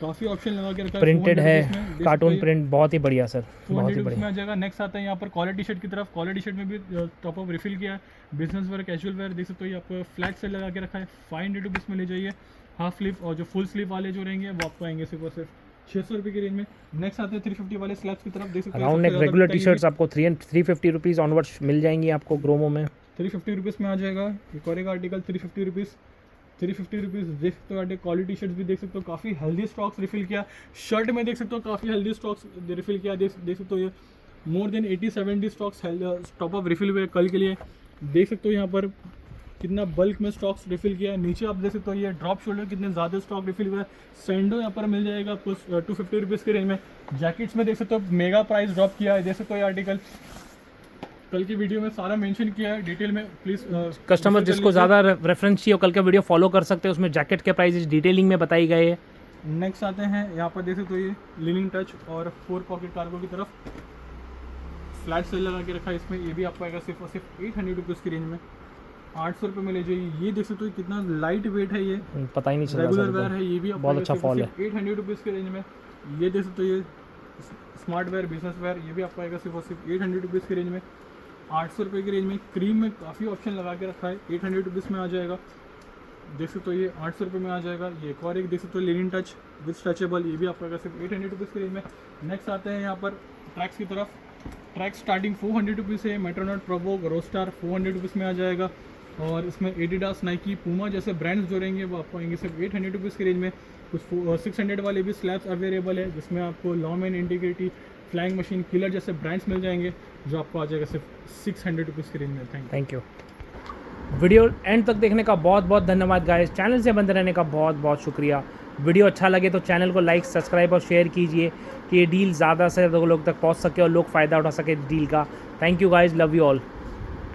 [SPEAKER 2] काफी ऑप्शन लगा के रखा है।
[SPEAKER 1] प्रिंटेड है, कार्टून प्रिंट, बहुत ही बढ़िया सर, बहुत ही बढ़िया।
[SPEAKER 2] आ जाएगा। नेक्स्ट आता है यहाँ पर कॉलर टी शर्ट की तरफ। कॉलर टी शर्ट में भी टॉप अप रिफिल किया है, बिजनेस वेयर, कैजुअल वेयर देख सकते हो। ये आपको फ्लैट सेल लगा के रखा है, 500 रुपीज़ में ले जाइए। हाफ स्लीव और जो फुल स्लीव वाले जो रहेंगे वो आपको आएंगे सिर्फ और सिर्फ 600 रुपये की रेंज में। नेक्स्ट आते हैं 350 वाले स्लैब्स की तरफ, देख सकते हो।
[SPEAKER 1] Round neck regular T shirts आपको 350 रुपीज़ ऑनवर्ड्स मिल जाएंगी आपको ग्रोमो में।
[SPEAKER 2] 350 रुपीज़ में आ जाएगा। एक और एक आर्टिकल 350 रुपीज़ देख सकते हो। क्वालिटी शर्ट्स भी देख सकते हो, काफ़ी हेल्दी स्टॉक्स रिफिल किया। शर्ट में देख सकते हो काफ़ी हेल्दी स्टॉक्स रिफिल किया, देख सकते हो। ये more than 80-70 stocks top up refill हुए कल के लिए। देख सकते हो यहाँ पर कितना बल्क में स्टॉक्स रिफिल किया है। नीचे आप देख सकते हो ये ड्रॉप शोल्डर कितने ज़्यादा स्टॉक रिफिल हुआ है। सैंडो यहाँ पर मिल जाएगा आपको 250 रुपीज़ की रेंज में। जैकेट्स में देख सकते हो मेगा प्राइस ड्रॉप किया है, देख सकते हो। ये आर्टिकल कल की वीडियो में सारा मेंशन किया है डिटेल में, प्लीज़
[SPEAKER 1] कस्टमर जिसको ज़्यादा रेफरेंस चाहिए कल का वीडियो फॉलो कर सकते हैं, उसमें जैकेट के प्राइस डिटेलिंग में बताई गए हैं।
[SPEAKER 2] नेक्स्ट आते हैं यहाँ पर देख सकते हो ये लिनिंग टच और 4 पॉकेट कार्गो की तरफ, फ्लैट सेल लगा के रखा है इसमें। ये भी आपको आएगा सिर्फ और सिर्फ 800 रुपीज़ की रेंज में, 800 रुपये में ले जाइए। ये देख सकते हो कितना लाइट वेट है, ये
[SPEAKER 1] पता ही नहीं चला,
[SPEAKER 2] रेगुलर वेयर है। ये भी
[SPEAKER 1] बहुत अच्छा फॉल है,
[SPEAKER 2] 800 रुपीज़ की रेंज में। ये देख सकते हो ये स्मार्ट वेयर, बिजनेस वेयर, ये भी आपको आएगा सिर्फ और सिर्फ 800 रुपीज़ की रेंज में, 800 रुपये की रेंज में। क्रीम में काफ़ी ऑप्शन लगा के रखा है, 800 रुपीज़ में आ जाएगा। देख सकते हो ये 800 रुपये में आ जाएगा। ये एक और एक देख सकते हो लिनिन टच विद स्ट्रेचेबल, ये भी आपको आएगा सिर्फ 800 रुपीज़ की रेंज में। नेक्स्ट आते हैं यहाँ पर ट्रैक्स की तरफ। ट्रैक स्टार्टिंग 400 रुपीज़ है। मेट्रोनॉट, प्रोवोग, रोस्टार 400 रुपीज़ में आ जाएगा। और इसमें एडिडास, नाइकी, पूमा जैसे ब्रांड्स जो रहेंगे वो आपको आएंगे सिर्फ 800 रुपीज़ की रेंज में। कुछ 600 वाले भी स्लैब्स अवेलेबल है जिसमें आपको लॉमैन, इंटीग्रिटी, फ्लाइंग मशीन, किलर जैसे ब्रांड्स मिल जाएंगे जो आपको आ जाएगा सिर्फ 600 रुपीज़ की रेंज में। Thank you.
[SPEAKER 1] वीडियो एंड तक देखने का बहुत बहुत धन्यवाद गाइस। चैनल से बंद रहने का बहुत बहुत शुक्रिया। वीडियो अच्छा लगे तो चैनल को लाइक, सब्सक्राइब और शेयर कीजिए कि ये डील ज़्यादा से ज़्यादा लोग तक पहुंच सके और लोग फ़ायदा उठा सके डील का। Thank you guys, love you all.